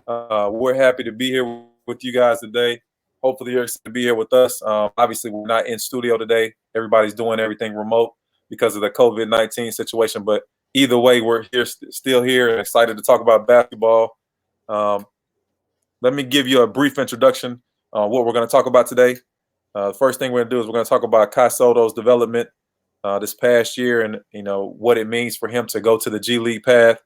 We're happy to be here with you guys today. Hopefully, you're excited to be here with us. Obviously, we're not in studio today. Everybody's doing everything remote because of the COVID-19 situation. But either way, we're here, still here, and excited to talk about basketball. Let me give you a brief introduction on what we're going to talk about today. The first thing we're going to do is we're going to talk about Kai Soto's development this past year, and what it means for him to go to the G League path,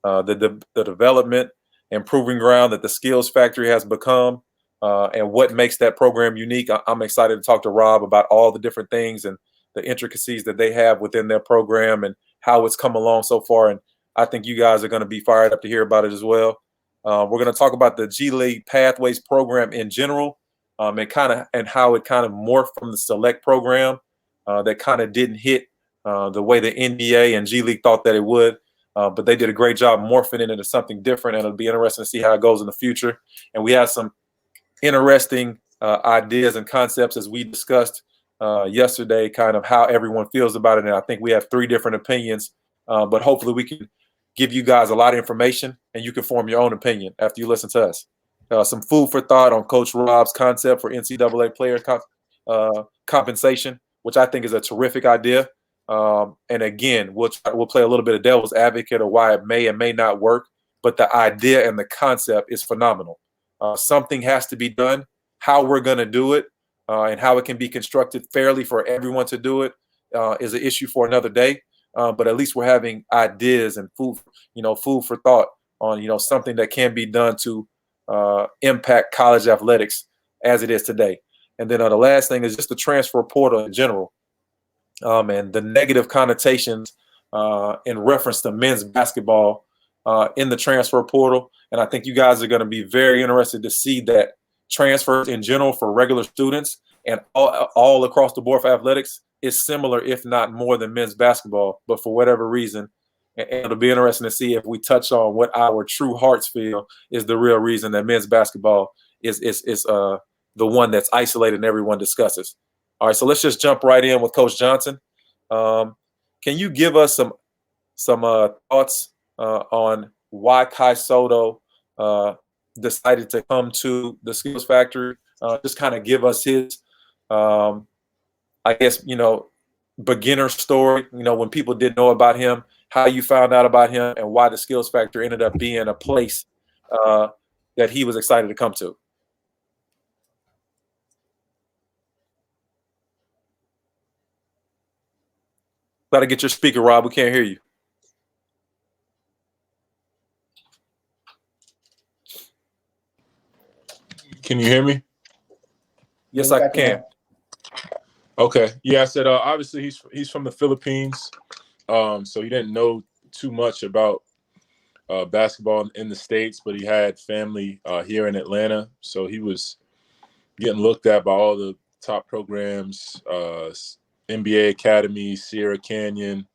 the development and proving ground that the Skills Factory has become, and what makes that program unique. I'm excited to talk to Rob about all the different things and the intricacies that they have within their program and how it's come along so far. And I think you guys are going to be fired up to hear about it as well. We're going to talk about the G League Pathways program in general, and how it kind of morphed from the select program that kind of didn't hit the way the NBA and G League thought that it would. But they did a great job morphing it into something different, and it'll be interesting to see how it goes in the future. And we have some interesting ideas and concepts, as we discussed yesterday, kind of how everyone feels about it. And I think we have 3 different opinions, but hopefully we can give you guys a lot of information and you can form your own opinion after you listen to us. Some food for thought on Coach Rob's concept for NCAA player compensation, which I think is a terrific idea. And again, we'll play a little bit of devil's advocate of why it may and may not work, but the idea and the concept is phenomenal. Something has to be done. How we're going to do it and how it can be constructed fairly for everyone to do it is an issue for another day. But at least we're having ideas and food for thought on something that can be done to impact college athletics as it is today. And then the last thing is just the transfer portal in general. And the negative connotations in reference to men's basketball in the transfer portal. And I think you guys are going to be very interested to see that transfers in general for regular students and all across the board for athletics is similar, if not more, than men's basketball. But for whatever reason, and it'll be interesting to see if we touch on what our true hearts feel is the real reason that men's basketball is the one that's isolated and everyone discusses. All right, so let's just jump right in with Coach Johnson. Can you give us some thoughts on why Kai Soto decided to come to the Skills Factory? Just kind of give us his, beginner story. When people didn't know about him, how you found out about him, and why the Skills Factory ended up being a place that he was excited to come to. Got to get your speaker, Rob. We can't hear you. Can you hear me? Yes, I can. Okay. Yeah, I said obviously he's from the Philippines, so he didn't know too much about basketball in the States, but he had family here in Atlanta, so he was getting looked at by all the top programs, NBA Academy, Sierra Canyon,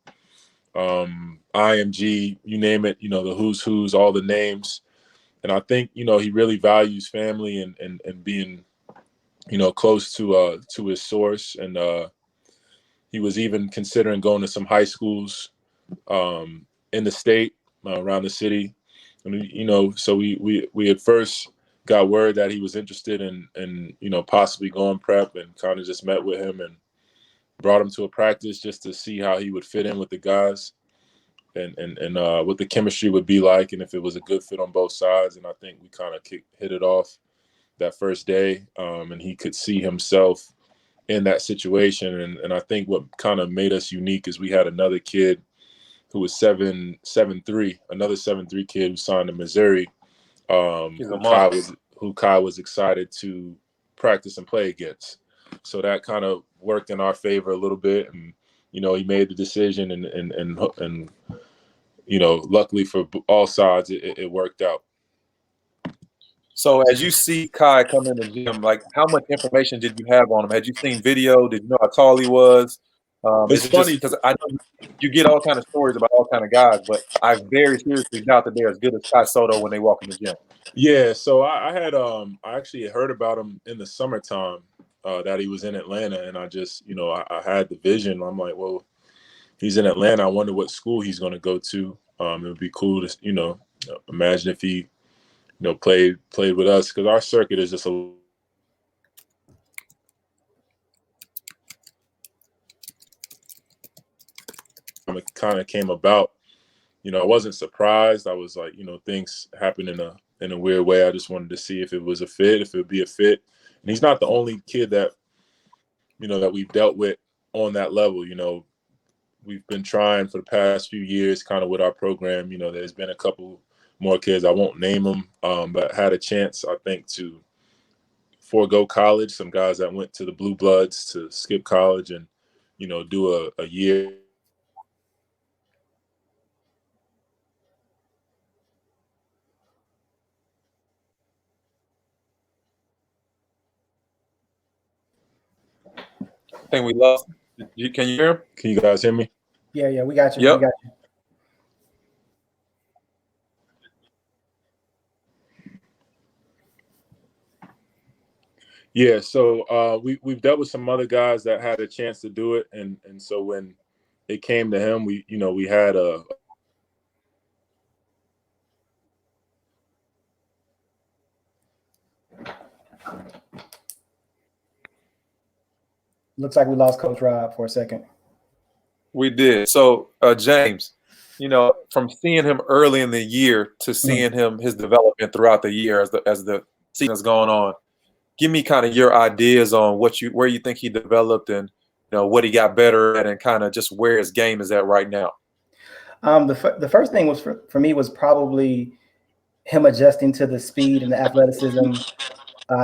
IMG, you name it, the who's, all the names. And I think, he really values family and being, close to his source. And he was even considering going to some high schools in the state, around the city. And, so we at first got word that he was interested in possibly going prep, and kind of just met with him and brought him to a practice just to see how he would fit in with the guys and what the chemistry would be like, and if it was a good fit on both sides. And I think we kind of hit it off that first day, and he could see himself in that situation. And I think what kind of made us unique is we had another kid who was 7'3", another 7'3" kid who signed in Missouri, who Kai was excited to practice and play against. So that kind of worked in our favor a little bit, and he made the decision, and luckily for all sides, it worked out. So as you see Kai come in the gym, like, how much information did you have on him? Had you seen video? Did you know how tall he was? It's funny because I know you get all kind of stories about all kind of guys, but I very seriously doubt that they're as good as Kai Soto when they walk in the gym. Yeah, so I actually heard about him in the summertime, that he was in Atlanta, and I just, I had the vision. I'm like, well, he's in Atlanta. I wonder what school he's going to go to. It would be cool to, imagine if he played with us, because our circuit is just a kind of came about. I wasn't surprised. I was like, things happen in a weird way. I just wanted to see if it was a fit, if it would be a fit. And he's not the only kid that that we've dealt with on that level. We've been trying for the past few years, kind of with our program. There's been a couple more kids. I won't name them, but had a chance, I think, to forego college. Some guys that went to the Blue Bloods to skip college and do a year. I think we lost. Can you hear him? Can you guys hear me? Yeah, we got you. Yep. We got you. Yeah, so we've dealt with some other guys that had a chance to do it, and so when it came to him, we had a Looks like we lost Coach Rob for a second. We did. So, James, from seeing him early in the year to seeing his development throughout the year as the season has gone on, give me kind of your ideas on where you think he developed and what he got better at and kind of just where his game is at right now. The first thing was for me was probably him adjusting to the speed and the athleticism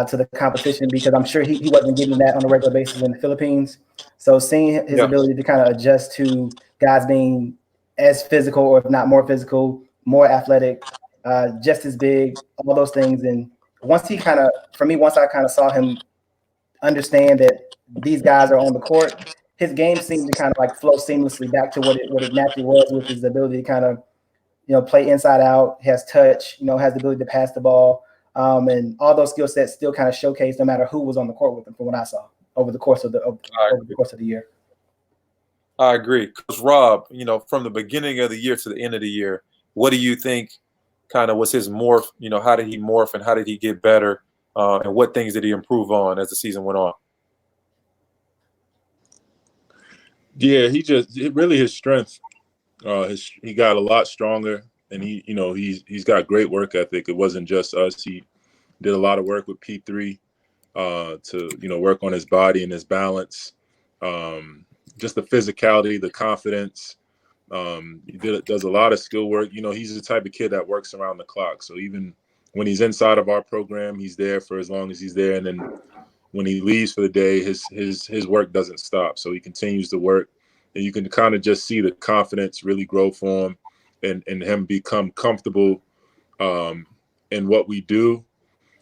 to the competition, because I'm sure he wasn't getting that on a regular basis in the Philippines. So seeing his ability to kind of adjust to guys being as physical, or if not more physical, more athletic, just as big, all those things. And once I kind of saw him understand that these guys are on the court, his game seemed to kind of like flow seamlessly back to what it naturally was, which is the ability to kind of play inside out, has touch, has the ability to pass the ball. And all those skill sets still kind of showcased no matter who was on the court with him, from what I saw over the course of the year. I agree. Because Rob, from the beginning of the year to the end of the year, what do you think kind of was his morph? How did he morph and how did he get better? And what things did he improve on as the season went on? Yeah, really his strength. He got a lot stronger, and he's got great work ethic. It wasn't just us. He did a lot of work with P3 to work on his body and his balance, just the physicality, the confidence. He does a lot of skill work. He's the type of kid that works around the clock. So even when he's inside of our program, he's there for as long as he's there, and then when he leaves for the day, his work doesn't stop. So he continues to work, and you can kind of just see the confidence really grow for him, and him become comfortable in what we do.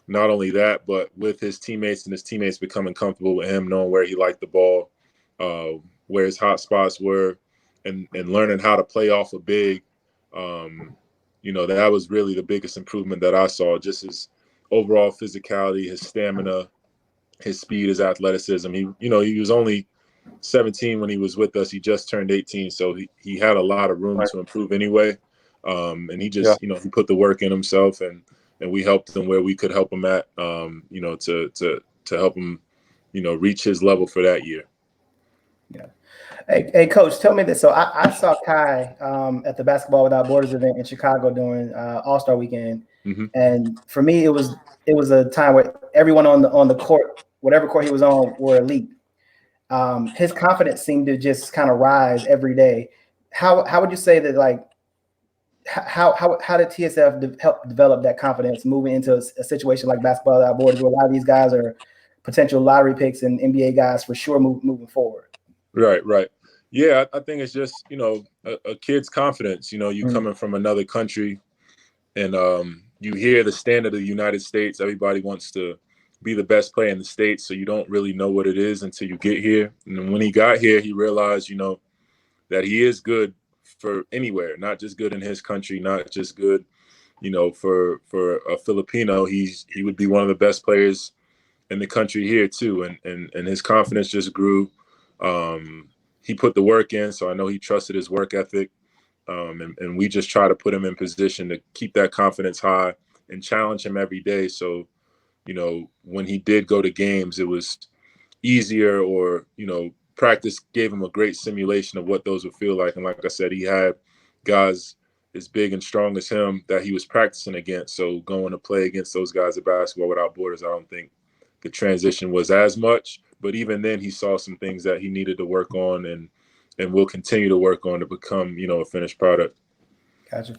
Not only that, but with his teammates, and his teammates becoming comfortable with him, knowing where he liked the ball, where his hot spots were, and learning how to play off a big. That was really the biggest improvement that I saw. Just his overall physicality, his stamina, his speed, his athleticism. He was only 17 when he was with us. He just turned 18, so he had a lot of room to improve anyway. And he just, he put the work in himself, and we helped him where we could help him at, to help him, reach his level for that year. Yeah. Hey, Coach, tell me this. So I saw Kai at the Basketball Without Borders event in Chicago during All-Star Weekend, and for me, it was a time where everyone on the court, whatever court he was on, were elite. His confidence seemed to just kind of rise every day. How would you say that, like, how did TSF help develop that confidence moving into a situation like Basketball Without Borders, where a lot of these guys are potential lottery picks and NBA guys for sure moving forward? Right. Yeah, I think it's just, a kid's confidence. You coming from another country, and you hear the standard of the United States. Everybody wants to be the best player in the States, so you don't really know what it is until you get here. And when he got here, he realized, that he is good for anywhere, not just good in his country, not just good, for a Filipino. He would be one of the best players in the country here too, and his confidence just grew. He put the work in, so I know he trusted his work ethic, and we just try to put him in position to keep that confidence high and challenge him every day. So, when he did go to games, it was easier, or, practice gave him a great simulation of what those would feel like. And like I said, he had guys as big and strong as him that he was practicing against. So going to play against those guys at Basketball Without Borders, I don't think the transition was as much. But even then, he saw some things that he needed to work on and will continue to work on to become, a finished product. Gotcha.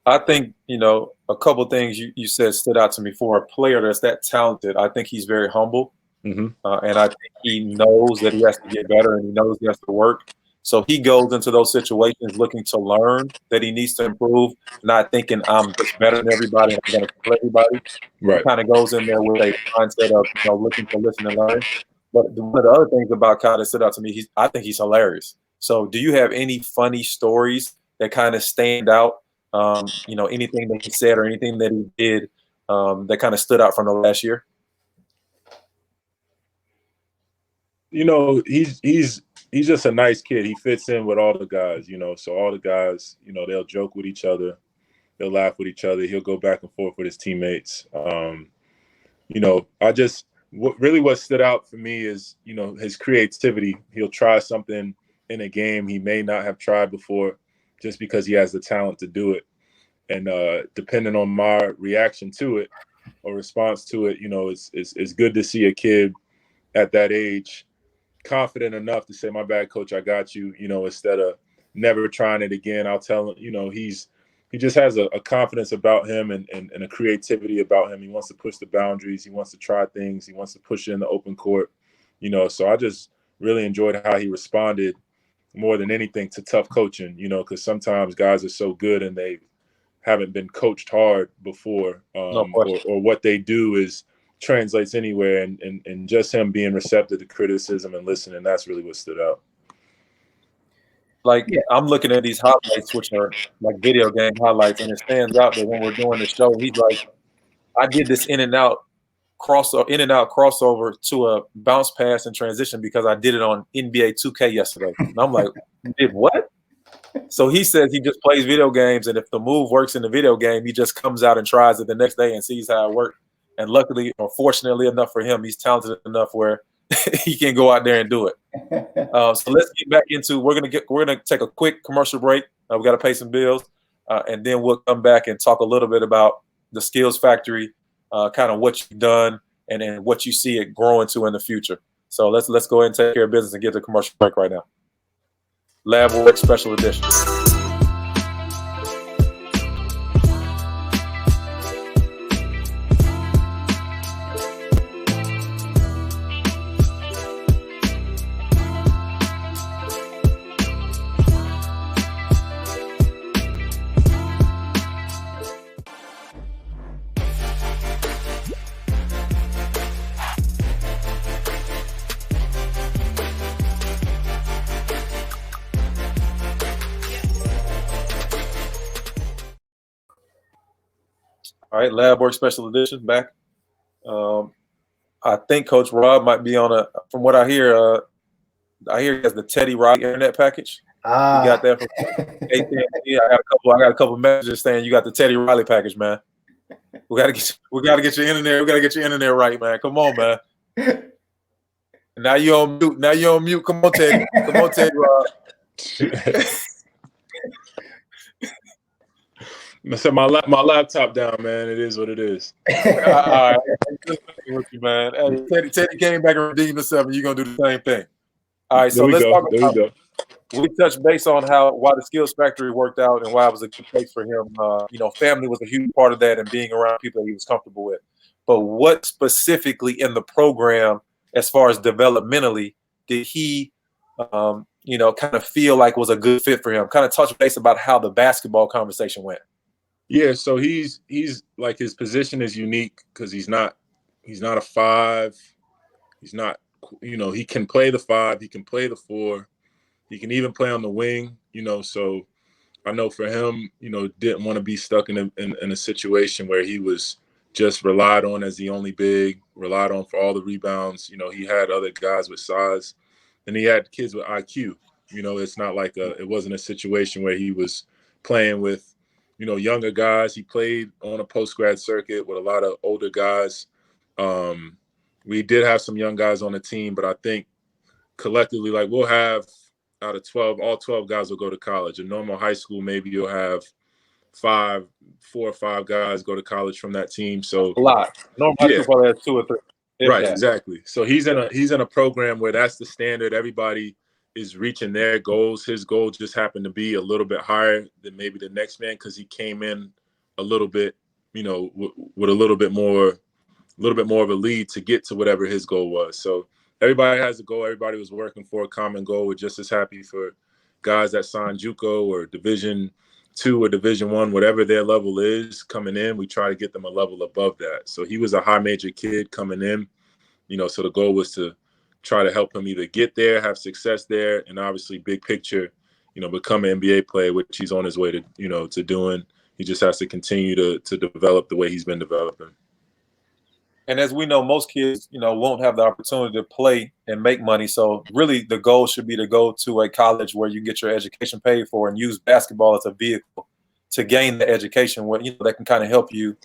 I think, a couple things you said stood out to me. For a player that's that talented, I think he's very humble. Mm-hmm. And I think he knows that he has to get better, and he knows he has to work. So he goes into those situations looking to learn that he needs to improve, not thinking I'm just better than everybody and I'm going to kill everybody. Right. He kind of goes in there with a mindset of looking to listen and learn. But one of the other things about Kyle that stood out to me, I think he's hilarious. So do you have any funny stories that kind of stand out? Anything that he said or anything that he did that kind of stood out from the last year? He's just a nice kid. He fits in with all the guys, so all the guys, they'll joke with each other. They'll laugh with each other. He'll go back and forth with his teammates. What stood out for me is, his creativity. He'll try something in a game he may not have tried before just because he has the talent to do it. And depending on my reaction to it or response to it, it's good to see a kid at that age confident enough to say, my bad, coach, I got you, instead of never trying it again. I'll tell him, he just has a confidence about him and a creativity about him. He wants to push the boundaries. He wants to try things. He wants to push it in the open court, so I just really enjoyed how he responded more than anything to tough coaching, because sometimes guys are so good and they haven't been coached hard before, or what they do is translates anywhere, and just him being receptive to criticism and listening, that's really what stood out. I'm looking at these highlights, which are like video game highlights, and it stands out that when we're doing the show, he's like, I did this in and out crossover to a bounce pass and transition because I did it on NBA 2K yesterday. And I'm like, you did what? So he says he just plays video games, and if the move works in the video game, he just comes out and tries it the next day and sees how it works. And luckily, or fortunately enough for him, he's talented enough where he can go out there and do it. So let's get back into. We're gonna take a quick commercial break. We got to pay some bills, and then we'll come back and talk a little bit about the Skills Factory, kind of what you've done and what you see it growing to in the future. So let's go ahead and take care of business and get the commercial break right now. LaBWork Special Edition. All right, LaBWork Special Edition back. I think Coach Rob might be on from what I hear, he has the Teddy Riley internet package. You got that from AT&T. I got a couple messages saying you got the Teddy Riley package, man. We gotta get your internet. We gotta get your internet right, man. Come on, man. Now you on mute. Come on, Teddy. Come on, Teddy Rob. I set my laptop down, man. It is what it is. All right, with you, man. Hey, Teddy came back and redeemed himself, and you're gonna do the same thing. All right, so let's talk about. We touched base on why the Skills Factory worked out and why it was a good place for him. Family was a huge part of that, and being around people that he was comfortable with. But what specifically in the program, as far as developmentally, did he, kind of feel like was a good fit for him? Kind of touch base about how the basketball conversation went. Yeah, so he's like, his position is unique because he's not a 5. He's not, he can play the 5, he can play the 4, he can even play on the wing, so I know for him, didn't want to be stuck in a situation where he was just relied on as the only big, relied on for all the rebounds. He had other guys with size, and he had kids with IQ. It's not like it wasn't a situation where he was playing with, younger guys. He played on a post-grad circuit with a lot of older guys. We did have some young guys on the team, but I think collectively, like, we'll have out of 12, all 12 guys will go to college. In normal high school, maybe you'll have 4 or 5 guys go to college from that team. So a lot. Normal high school probably has 2 or 3. Right, exactly. So he's in a program where that's the standard. Everybody is reaching their goals. His goal just happened to be a little bit higher than maybe the next man because he came in a little bit, with a little bit more of a lead to get to whatever his goal was. So everybody has a goal. Everybody was working for a common goal. We're just as happy for guys that signed JUCO or Division II or Division I, whatever their level is coming in. We try to get them a level above that. So he was a high major kid coming in, so the goal was to try to help him either get there, have success there, and obviously big picture, become an NBA player, which he's on his way to, to doing. He just has to continue to develop the way he's been developing. And as we know, most kids, won't have the opportunity to play and make money. So really the goal should be to go to a college where you get your education paid for and use basketball as a vehicle to gain the education where, that can kind of help you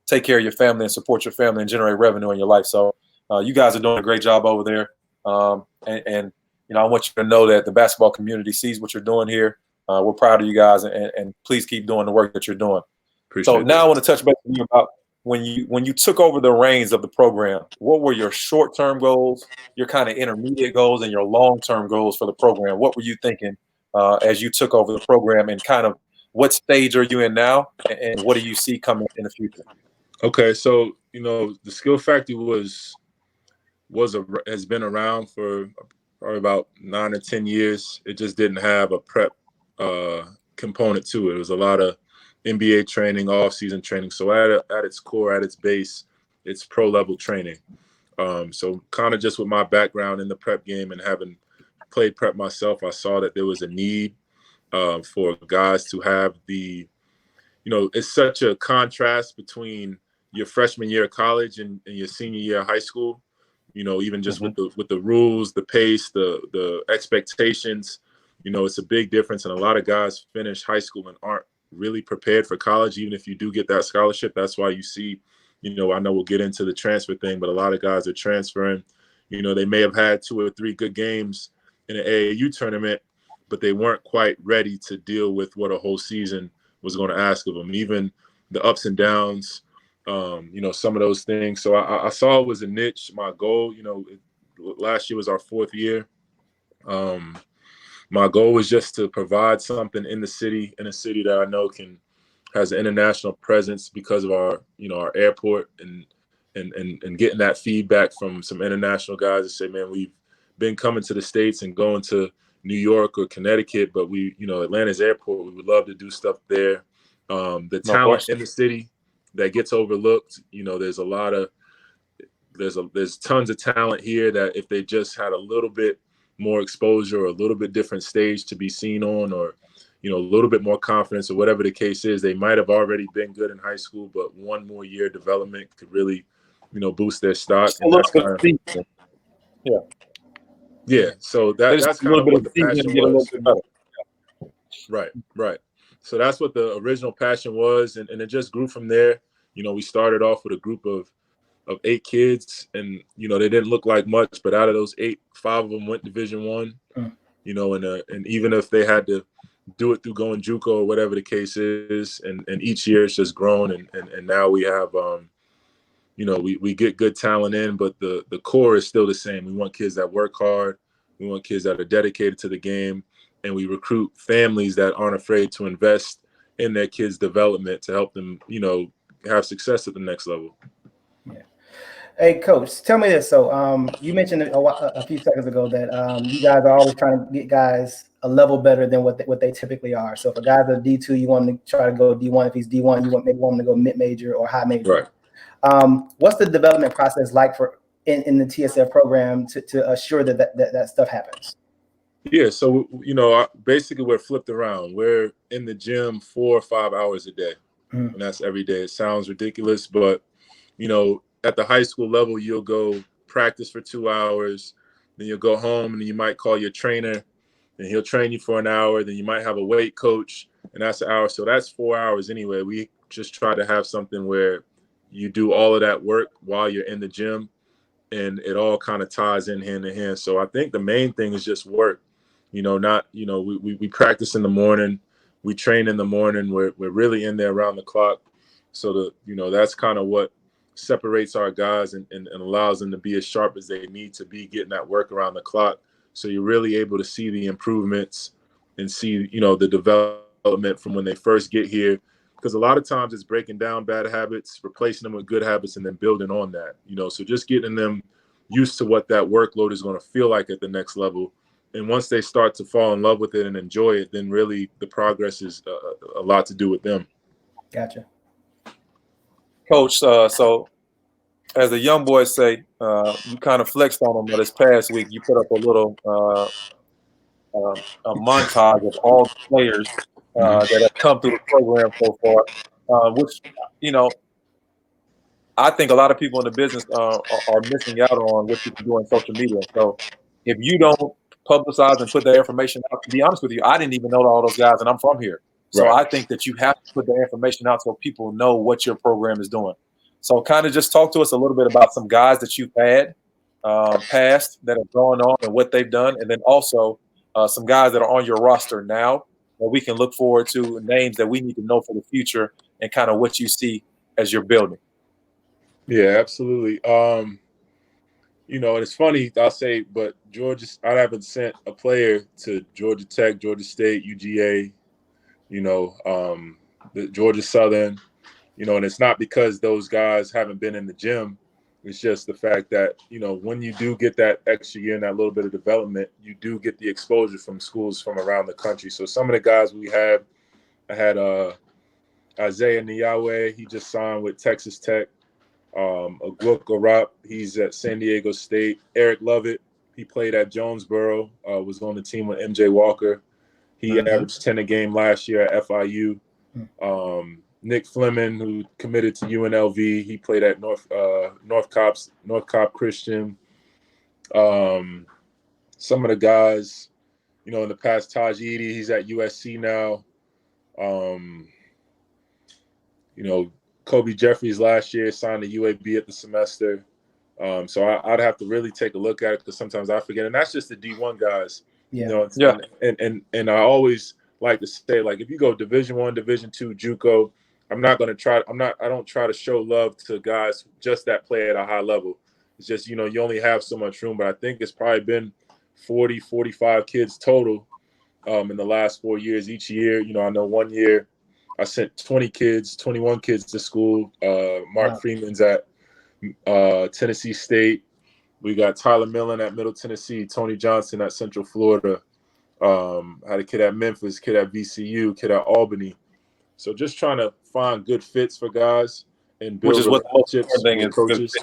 take care of your family and support your family and generate revenue in your life. So you guys are doing a great job over there. And I want you to know that the basketball community sees what you're doing here. We're proud of you guys, and please keep doing the work that you're doing. Appreciate now that. I want to touch base with you about when you took over the reins of the program. What were your short-term goals, your kind of intermediate goals, and your long-term goals for the program? What were you thinking as you took over the program, and kind of what stage are you in now, and what do you see coming in the future? Okay, so the Skill Factory has been around for probably about 9 or 10 years. It just didn't have a prep component to it. It was a lot of NBA training, off-season training. So at its core, at its base, it's pro-level training. So kind of just with my background in the prep game and having played prep myself, I saw that there was a need for guys to have it's such a contrast between your freshman year of college and your senior year of high school. Even just with the rules, the pace, the expectations, it's a big difference. And a lot of guys finish high school and aren't really prepared for college, even if you do get that scholarship. That's why you see, I know we'll get into the transfer thing, but a lot of guys are transferring. They may have had 2 or 3 good games in an AAU tournament, but they weren't quite ready to deal with what a whole season was going to ask of them, even the ups and downs, some of those things. So I saw it was a niche. My goal, last year was our 4th year. My goal was just to provide something in a city that I know has an international presence because of our airport and getting that feedback from some international guys that say, man, we've been coming to the States and going to New York or Connecticut, but Atlanta's airport, we would love to do stuff there. The talent in the city that gets overlooked, there's tons of talent here that if they just had a little bit more exposure or a little bit different stage to be seen on, or a little bit more confidence or whatever the case is, they might have already been good in high school, but one more year development could really boost their stock. And that's kind of, yeah. So that's kind of what the passion was. Right. So that's what the original passion was, and it just grew from there. We started off with a group of 8 kids, and they didn't look like much, but out of those 8, 5 of them went Division I. And even if they had to do it through going JUCO or whatever the case is, and each year it's just grown, and now we have we get good talent in, but the core is still the same. We want kids that work hard, we want kids that are dedicated to the game, and we recruit families that aren't afraid to invest in their kids' development to help them have success at the next level. Hey, Coach, tell me this. So you mentioned a few seconds ago that you guys are always trying to get guys a level better than what they typically are. So if a guy's a D2, you want him to try to go D1. If he's D1, you want him to go mid-major or high major. Right. What's the development process like in the TSF program to assure that stuff happens? Yeah, so basically we're flipped around. We're in the gym 4 or 5 hours a day, and that's every day. It sounds ridiculous, but at the high school level, you'll go practice for 2 hours, then you'll go home, and then you might call your trainer, and he'll train you for an hour. Then you might have a weight coach, and that's an hour. So that's 4 hours anyway. We just try to have something where you do all of that work while you're in the gym, and it all kind of ties in hand in hand. So I think the main thing is just work. We practice in the morning, we train in the morning. We're really in there around the clock. So that's kind of what separates our guys and allows them to be as sharp as they need to be, getting that work around the clock. So you're really able to see the improvements and see, the development from when they first get here. Because a lot of times it's breaking down bad habits, replacing them with good habits, and then building on that. So just getting them used to what that workload is going to feel like at the next level. And once they start to fall in love with it and enjoy it, then really the progress is a lot to do with them. Gotcha. Coach, so as the young boys say, you kind of flexed on them this past week. You put up a little a montage of all the players that have come through the program so far, which, I think a lot of people in the business are missing out on what you can do on social media. So if you don't publicize and put that information out, to be honest with you, I didn't even know all those guys, and I'm from here. So Right. I think that you have to put the information out so people know what your program is doing. So kind of just talk to us a little bit about some guys that you've had past that have gone on and what they've done, and then also some guys that are on your roster now that we can look forward to, names that we need to know for the future, and kind of what you see as you're building. Yeah, absolutely. And it's funny, I'll say, but I haven't sent a player to Georgia Tech, Georgia State, UGA, the Georgia Southern, and it's not because those guys haven't been in the gym. It's just the fact that, when you do get that extra year and that little bit of development, you do get the exposure from schools from around the country. So some of the guys I had Isaiah Niawe, he just signed with Texas Tech. Agwuk Arap, he's at San Diego State. Eric Lovett, he played at Jonesboro, was on the team with MJ Walker. He averaged 10 a game last year at FIU. Nick Fleming, who committed to UNLV, he played at North Cobb Christian. Some of the guys, in the past, Taj Eady, he's at USC now. Kobe Jeffries last year signed to UAB at the semester. So I'd have to really take a look at it because sometimes I forget. And that's just the D1 guys. Yeah. And I always like to say, like, if you go Division I, Division II, JUCO, I don't try to show love to guys just that play at a high level. It's just, you only have so much room. But I think it's probably been 40, 45 kids total in the last 4 years. Each year, I know one year I sent 21 kids to school. Mark Freeman's at Tennessee State. We got Tyler Millen at Middle Tennessee, Tony Johnson at Central Florida. Had a kid at Memphis, kid at VCU, kid at Albany. So just trying to find good fits for guys and build relationships with coaches.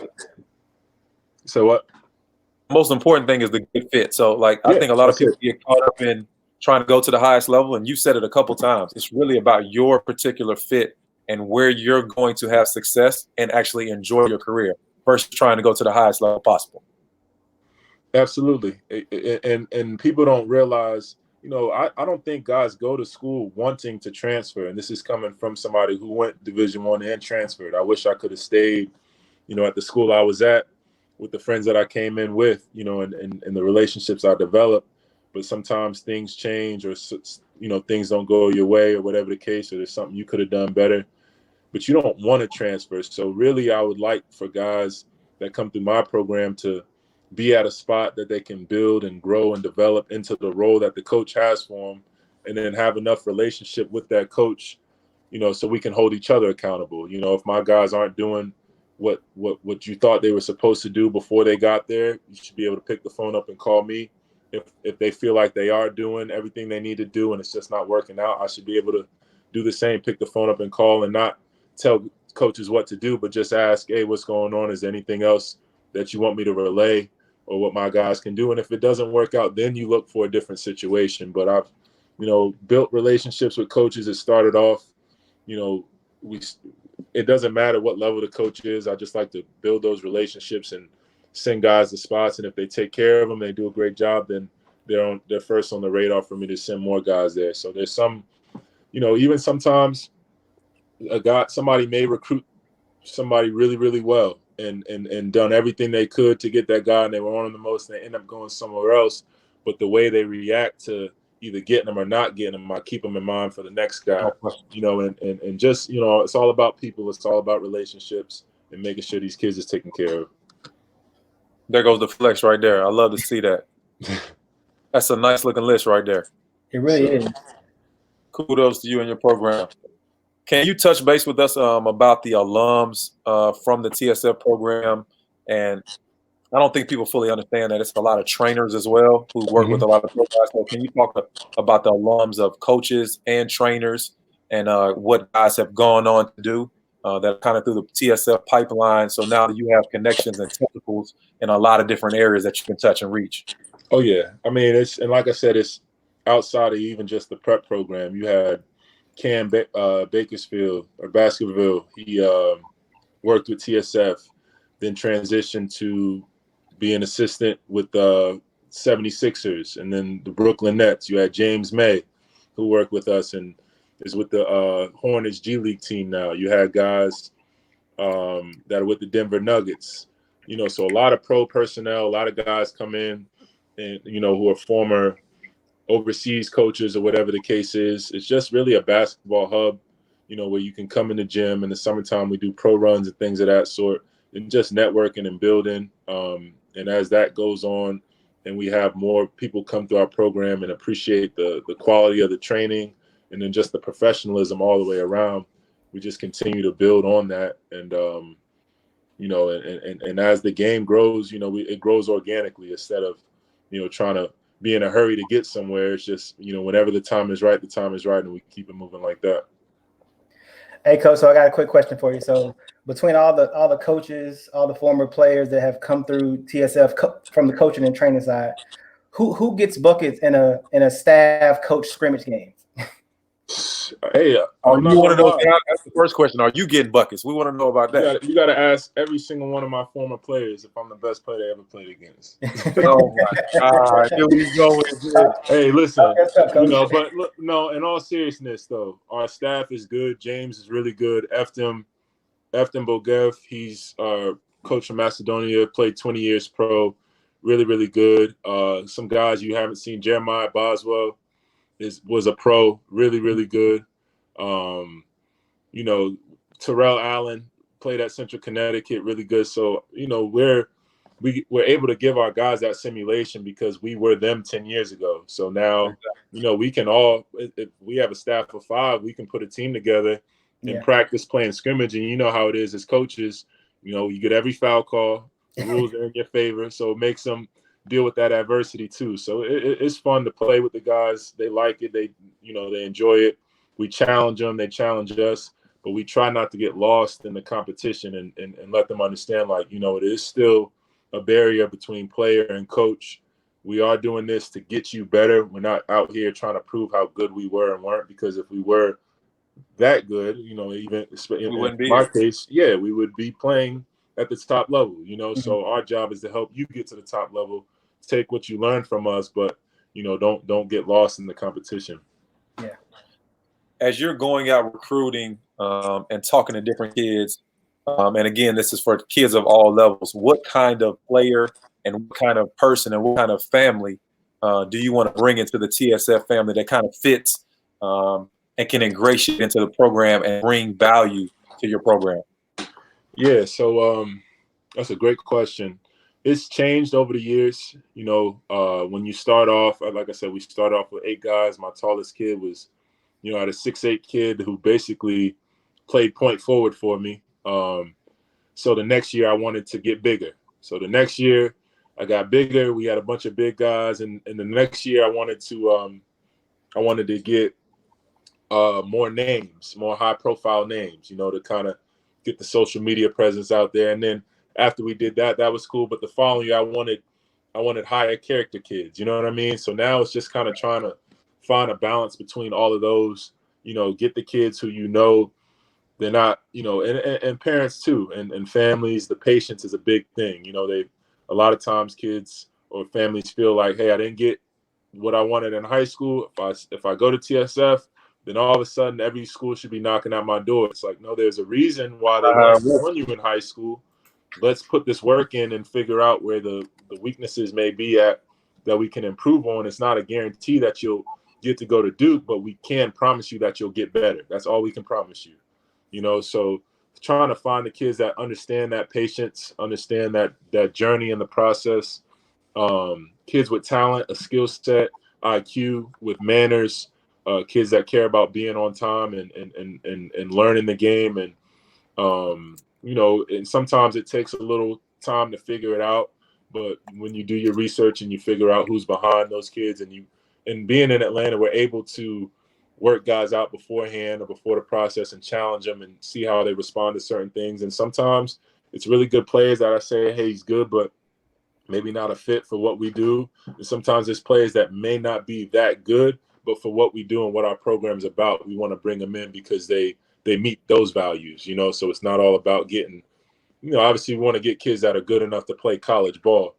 So what? Most important thing is the good fit. So, I think a lot of people get caught up in trying to go to the highest level, and you said it a couple times. It's really about your particular fit and where you're going to have success and actually enjoy your career versus trying to go to the highest level possible. Absolutely. And people don't realize, I don't think guys go to school wanting to transfer. And this is coming from somebody who went Division I and transferred. I wish I could have stayed, at the school I was at with the friends that I came in with, and the relationships I developed. But sometimes things change or, things don't go your way or whatever the case, or there's something you could have done better. But you don't want to transfer. So really, I would like for guys that come through my program to be at a spot that they can build and grow and develop into the role that the coach has for them, and then have enough relationship with that coach, so we can hold each other accountable. If my guys aren't doing what you thought they were supposed to do before they got there, you should be able to pick the phone up and call me. If they feel like they are doing everything they need to do and it's just not working out, I should be able to do the same, pick the phone up and call, and not tell coaches what to do, but just ask, hey, what's going on? Is there anything else that you want me to relay or what my guys can do? And if it doesn't work out, then you look for a different situation. But I've, built relationships with coaches. It started off, it doesn't matter what level the coach is. I just like to build those relationships and send guys to spots. And if they take care of them, they do a great job, then they're first on the radar for me to send more guys there. So there's some even sometimes somebody may recruit somebody really, really well and done everything they could to get that guy, and they were on him the most, and they end up going somewhere else. But the way they react to either getting them or not getting them, I keep them in mind for the next guy, and just, it's all about people. It's all about relationships and making sure these kids is taken care of. There goes the flex right there. I love to see that. That's a nice looking list right there. It really is. Kudos to you and your program. Can you touch base with us about the alums from the TSF program? And I don't think people fully understand that it's a lot of trainers as well who work with a lot of pro guys. So can you talk about the alums of coaches and trainers and what guys have gone on to do that kind of through the TSF pipeline? So now that you have connections and tentacles in a lot of different areas that you can touch and reach. Oh yeah, I mean, and like I said, it's outside of even just the prep program. You had Cam Bakersfield or Baskerville. He worked with TSF, then transitioned to be an assistant with the 76ers, and then the Brooklyn Nets. You had James May, who worked with us and is with the Hornets G League team now. You had guys that are with the Denver Nuggets. So a lot of pro personnel, a lot of guys come in and, who are former overseas coaches or whatever the case is. It's just really a basketball hub, where you can come in the gym. In the summertime, we do pro runs and things of that sort, and just networking and building. And as that goes on and we have more people come through our program and appreciate the quality of the training and then just the professionalism all the way around, we just continue to build on that. And, and as the game grows, it grows organically instead of, trying to be in a hurry to get somewhere. It's just, whenever the time is right, and we keep it moving like that. Hey, Coach, so I got a quick question for you. So between all the coaches, all the former players that have come through TSF from the coaching and training side, who gets buckets in a staff coach scrimmage game? Hey, are you one of those guys? That's the first question. Are you getting buckets? We want to know about that. You got to ask every single one of my former players if I'm the best player they ever played against. Oh my God! Here we go. Hey, listen, but look, no. In all seriousness, though, our staff is good. James is really good. Eftim Bogev, he's coach from Macedonia, played 20 years pro, really, really good. Some guys you haven't seen, Jeremiah Boswell was a pro, really, really good. Terrell Allen played at Central Connecticut, really good. So, we're able to give our guys that simulation because we were them 10 years ago. So now, we can all, if we have a staff of 5, we can put a team together and practice playing scrimmage. And you know how it is as coaches, you get every foul call, the rules are in your favor. So it makes them deal with that adversity too. So it's fun to play with the guys. They like it. They enjoy it. We challenge them. They challenge us, but we try not to get lost in the competition and let them understand, it is still a barrier between player and coach. We are doing this to get you better. We're not out here trying to prove how good we were and weren't, because if we were that good, even in my case, we would be playing at the top level, So our job is to help you get to the top level, take what you learned from us, but don't get lost in the competition. Yeah. As you're going out recruiting and talking to different kids, and again, this is for kids of all levels, what kind of player and what kind of person and what kind of family do you want to bring into the TSF family that kind of fits and can ingratiate into the program and bring value to your program? Yeah, so that's a great question. It's changed over the years. When you start off, like I said, we started off with 8 guys. My tallest kid was, I had a 6'8" kid who basically played point forward for me. So the next year I wanted to get bigger. So the next year I got bigger. We had a bunch of big guys, and the next year I wanted to get more names, more high profile names, to kind of get the social media presence out there. And then after we did that, that was cool. But the following year I wanted higher character kids, you know what I mean? So now it's just kind of trying to find a balance between all of those, get the kids who they're not, and parents too, and families. The patience is a big thing. A lot of times kids or families feel like, hey, I didn't get what I wanted in high school. If I go to TSF, then all of a sudden every school should be knocking at my door. It's like, no, there's a reason why they want you in high school. Let's put this work in and figure out where the weaknesses may be at that we can improve on. It's not a guarantee that you'll get to go to Duke, but we can promise you that you'll get better. That's all we can promise you. You know, so trying to find the kids that understand that patience, understand that journey in the process. Kids with talent, a skill set, IQ, with manners, kids that care about being on time and learning the game. And, you know, and sometimes it takes a little time to figure it out. But when you do your research and you figure out who's behind those kids, and being in Atlanta, we're able to work guys out beforehand or before the process and challenge them and see how they respond to certain things. And sometimes it's really good players that I say, hey, he's good, but maybe not a fit for what we do. And sometimes there's players that may not be that good, but for what we do and what our program's about, we want to bring them in because they meet those values, you know. So it's not all about getting, you know, obviously we want to get kids that are good enough to play college ball,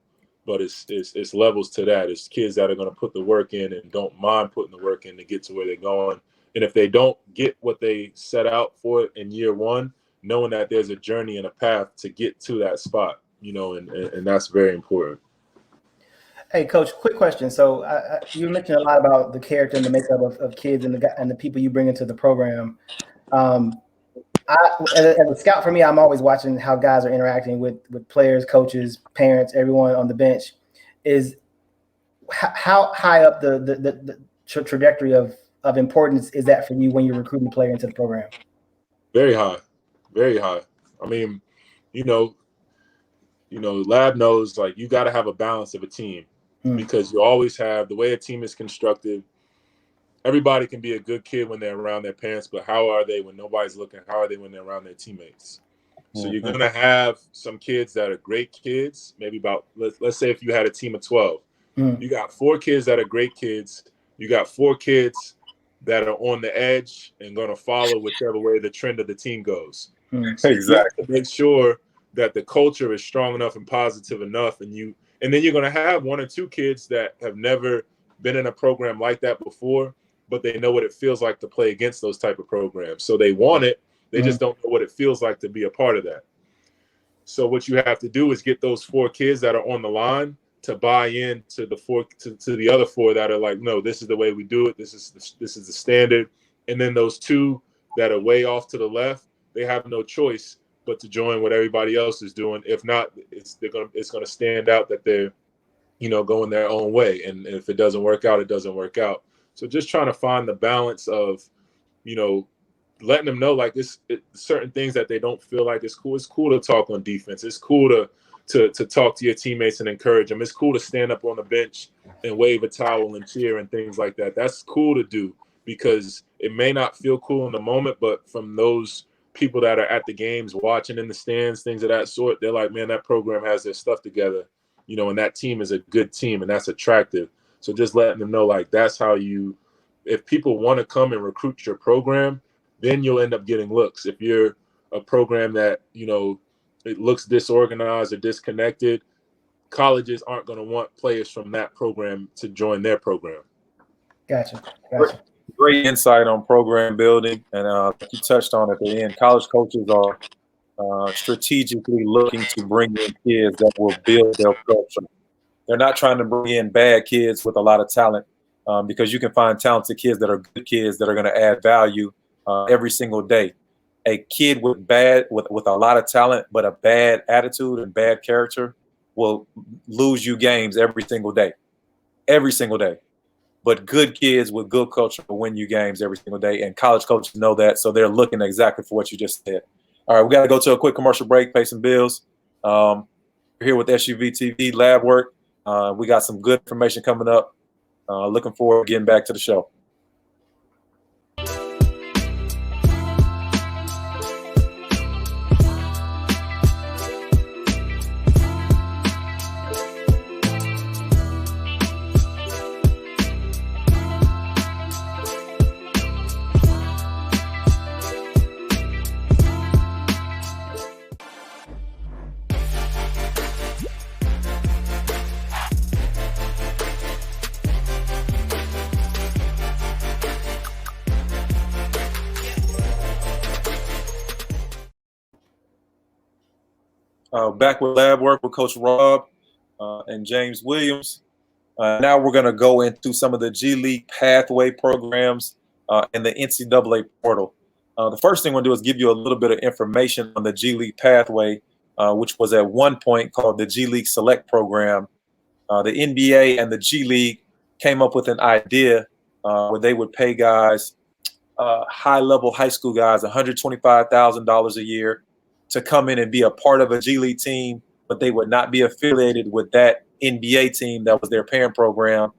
but it's levels to that. It's kids that are going to put the work in and don't mind putting the work in to get to where they're going. And if they don't get what they set out for in year one, knowing that there's a journey and a path to get to that spot, you know, and that's very important. Hey, Coach, quick question. So you mentioned a lot about the character and the makeup of kids and the people you bring into the program. As a scout for me, I'm always watching how guys are interacting with players, coaches, parents, everyone on the bench. Is how high up the trajectory of importance is that for you when you're recruiting a player into the program? Very high, very high. I mean, you know, Lab knows, like, you got to have a balance of a team because you always have, the way a team is constructed, everybody can be a good kid when they're around their parents, but how are they when nobody's looking? How are they when they're around their teammates? So you're going to have some kids that are great kids, maybe about, let's say if you had a team of 12, you got 4 kids that are great kids. You got 4 kids that are on the edge and going to follow whichever way the trend of the team goes. So exactly. You have to make sure that the culture is strong enough and positive enough. And then you're going to have 1 or 2 kids that have never been in a program like that before, but they know what it feels like to play against those type of programs. So they want it. They just don't know what it feels like to be a part of that. So what you have to do is get those 4 kids that are on the line to buy in to the other 4 that are like, no, this is the way we do it. This is the standard. And then those 2 that are way off to the left, they have no choice but to join what everybody else is doing. If not, it's going to stand out that they're, you know, going their own way. And if it doesn't work out, it doesn't work out. So just trying to find the balance of, you know, letting them know, like, certain things that they don't feel like it's cool. It's cool to talk on defense. It's cool to talk to your teammates and encourage them. It's cool to stand up on the bench and wave a towel and cheer and things like that. That's cool to do because it may not feel cool in the moment, but from those people that are at the games, watching in the stands, things of that sort, they're like, man, that program has their stuff together, you know, and that team is a good team and that's attractive. So just letting them know, like, that's how if people want to come and recruit your program, then you'll end up getting looks. If you're a program that, you know, it looks disorganized or disconnected, colleges aren't going to want players from that program to join their program. Gotcha. Great insight on program building. And like you touched on at the end, college coaches are strategically looking to bring in kids that will build their culture. They're not trying to bring in bad kids with a lot of talent because you can find talented kids that are good kids that are going to add value every single day. A kid with a lot of talent but a bad attitude and bad character will lose you games every single day. But good kids with good culture will win you games every single day, and college coaches know that, so they're looking exactly for what you just said. All right, we got to go to a quick commercial break, pay some bills. We're here with SUV TV, LaBWork. We got some good information coming up. Looking forward to getting back to the show. back with LaBWork with Coach Rob and James Williams. Now we're going to go into some of the G League pathway programs and the NCAA portal. The first thing we'll do is give you a little bit of information on the G League pathway, which was at one point called the G League Select program. The NBA and the G League came up with an idea where they would pay guys, high-level high school guys, $125,000 a year to come in and be a part of a G League team, but they would not be affiliated with that NBA team that was their parent program,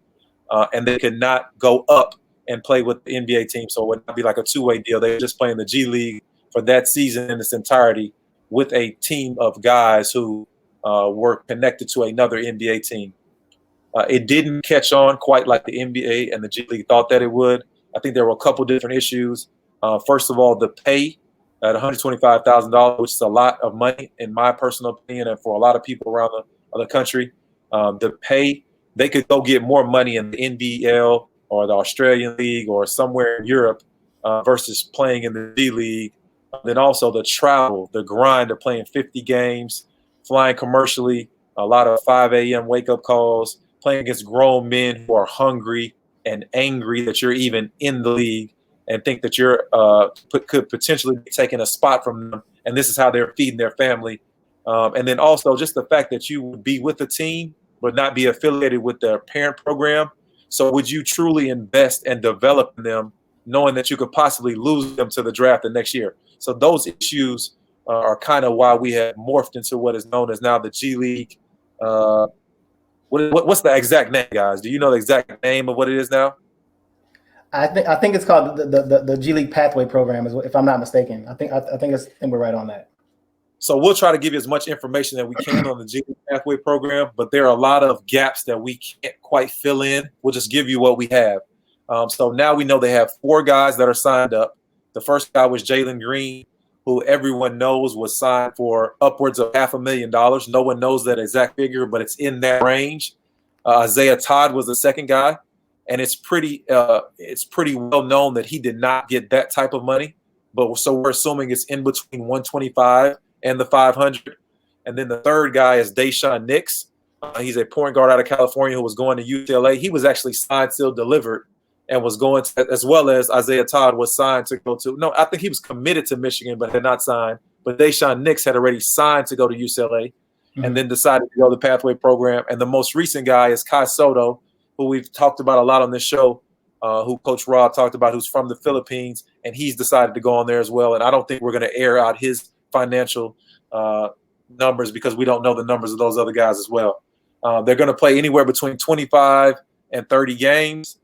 and they could not go up and play with the NBA team. So it would not be like a two-way deal. They were just playing the G League for that season in its entirety with a team of guys who were connected to another NBA team. It didn't catch on quite like the NBA and the G League thought that it would. I think there were a couple different issues. First of all, the pay at $125,000, which is a lot of money in my personal opinion, and for a lot of people around the country. The pay, they could go get more money in the NBL or the Australian League or somewhere in Europe versus playing in the D League. Then also the travel, the grind of playing 50 games, flying commercially, a lot of 5 a.m. wake-up calls, playing against grown men who are hungry and angry that you're even in the league and think that you're could potentially be taking a spot from them, and this is how they're feeding their family. And then also just the fact that you would be with the team but not be affiliated with their parent program. So would you truly invest and develop in them, knowing that you could possibly lose them to the draft the next year? So those issues are kind of why we have morphed into what is known as now the G League. What's the exact name, guys? Do you know the exact name of what it is now? I think it's called the G League Pathway Program, if I'm not mistaken. I think we're right on that. So we'll try to give you as much information that we can on the G League Pathway Program, but there are a lot of gaps that we can't quite fill in. We'll just give you what we have. So now we know they have 4 guys that are signed up. The first guy was Jalen Green, who everyone knows was signed for upwards of $500,000. No one knows that exact figure, but it's in that range. Isaiah Todd was the second guy. And it's pretty well known that he did not get that type of money, but so we're assuming it's in between 125 and the 500. And then the third guy is Dayshawn Nix. He's a point guard out of California who was going to UCLA. He was actually signed, sealed, delivered, and was going to, as well as Isaiah Todd was signed to go to. No, I think he was committed to Michigan, but had not signed. But Dayshawn Nix had already signed to go to UCLA, and then decided to go to the pathway program. And the most recent guy is Kai Soto, who we've talked about a lot on this show, who Coach Rob talked about, who's from the Philippines, and he's decided to go on there as well. And I don't think we're going to air out his financial numbers because we don't know the numbers of those other guys as well. They're going to play anywhere between 25 and 30 games.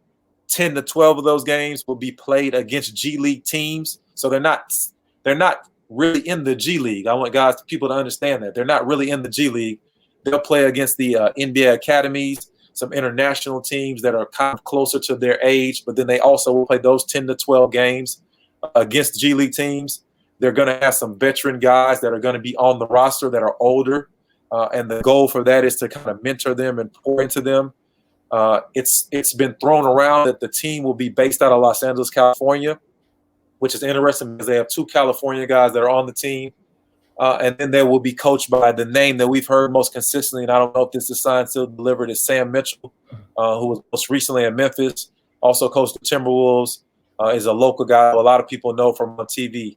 10 to 12 of those games will be played against G League teams. So they're not really in the G League. I want people to understand that. They're not really in the G League. They'll play against the NBA academies, some international teams that are kind of closer to their age, but then they also will play those 10 to 12 games against G League teams. They're going to have some veteran guys that are going to be on the roster that are older, and the goal for that is to kind of mentor them and pour into them. It's been thrown around that the team will be based out of Los Angeles, California, which is interesting because they have 2 California guys that are on the team. And then they will be coached by the name that we've heard most consistently, and I don't know if this is signed, still delivered, is Sam Mitchell, who was most recently at Memphis, also coached the Timberwolves, is a local guy who a lot of people know from on TV.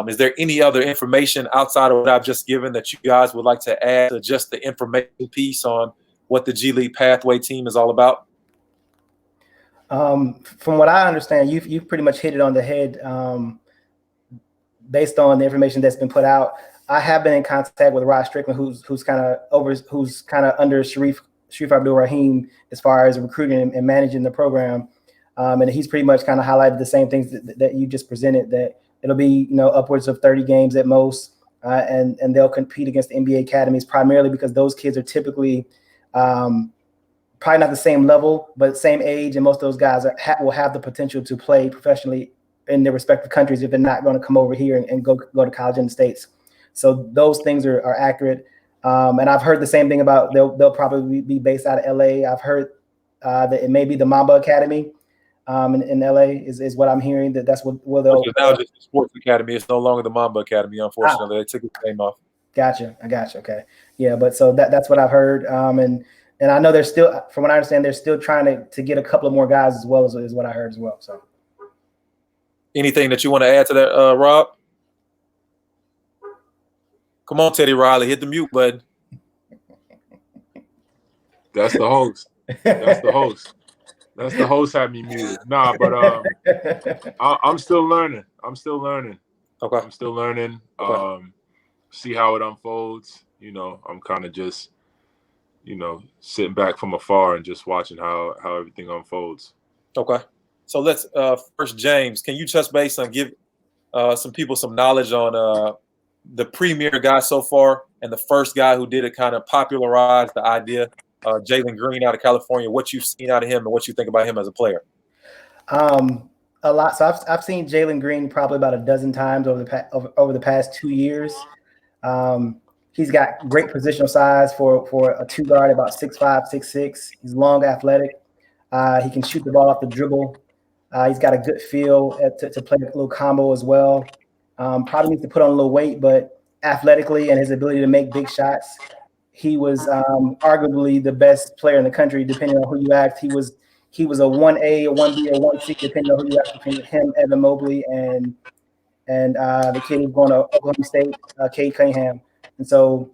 Is there any other information outside of what I've just given that you guys would like to add to just the information piece on what the G League Pathway team is all about? From what I understand, you've pretty much hit it on the head based on the information that's been put out. I have been in contact with Rod Strickland, who's kind of under Sharif Abdul-Rahim as far as recruiting and managing the program, and he's pretty much kind of highlighted the same things that you just presented. That it'll be upwards of 30 games at most, and they'll compete against the NBA academies primarily because those kids are typically probably not the same level, but same age, and most of those guys will have the potential to play professionally in their respective countries if they're not going to come over here and go to college in the States. So those things are accurate. And I've heard the same thing about they'll probably be based out of LA. I've heard that it may be the Mamba Academy in LA is what I'm hearing. That's where they'll. Now just the Sports Academy. It's no longer the Mamba Academy, unfortunately. They took its name off. Gotcha. I gotcha. Okay. Yeah, but so that's what I've heard. And I know they're still, from what I understand, they're still trying to get a couple of more guys as well, is what I heard as well. So Anything that you want to add to that, Rob? Come on, Teddy Riley, hit the mute button. That's the host. That's the host. That's the host had me muted. Nah, but I'm still learning. I'm still learning. Okay. I'm still learning. Okay. See how it unfolds. You know, I'm kind of just, you know, sitting back from afar and just watching how everything unfolds. Okay. So let's first, James, can you touch base and give some people some knowledge on the premier guy so far and the first guy who did it kind of popularize the idea, Jalen Green out of California, what you've seen out of him and what you think about him as a player? A lot. So I've seen Jalen Green probably about a dozen times over the past 2 years. He's got great positional size for a two guard, about 6'5", 6'6". He's long, athletic. He can shoot the ball off the dribble. He's got a good feel to play a little combo as well. Probably needs to put on a little weight, but athletically and his ability to make big shots, he was arguably the best player in the country, depending on who you asked. He was a 1A, a 1B, or 1C, depending on who you asked, between him, Evan Mobley, and the kid who's going to Oklahoma State, Cade Cunningham. And so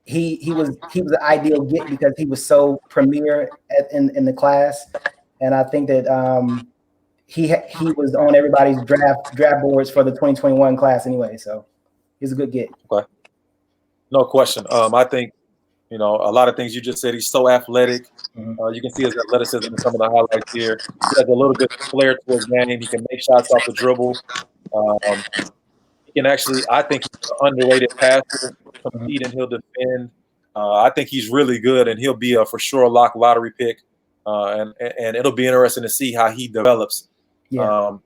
he was the ideal get because he was so premier in the class. And I think that he was on everybody's draft boards for the 2021 class anyway. So he's a good get. Okay. No question. I think, you know, a lot of things you just said. He's so athletic. Mm-hmm. You can see his athleticism in some of the highlights here. He has a little bit of flair to his game. He can make shots off the dribble. He can actually, I think he's an underrated passer, compete and he'll defend. I think he's really good, and he'll be for sure a lock lottery pick. And it'll be interesting to see how he develops. Yeah.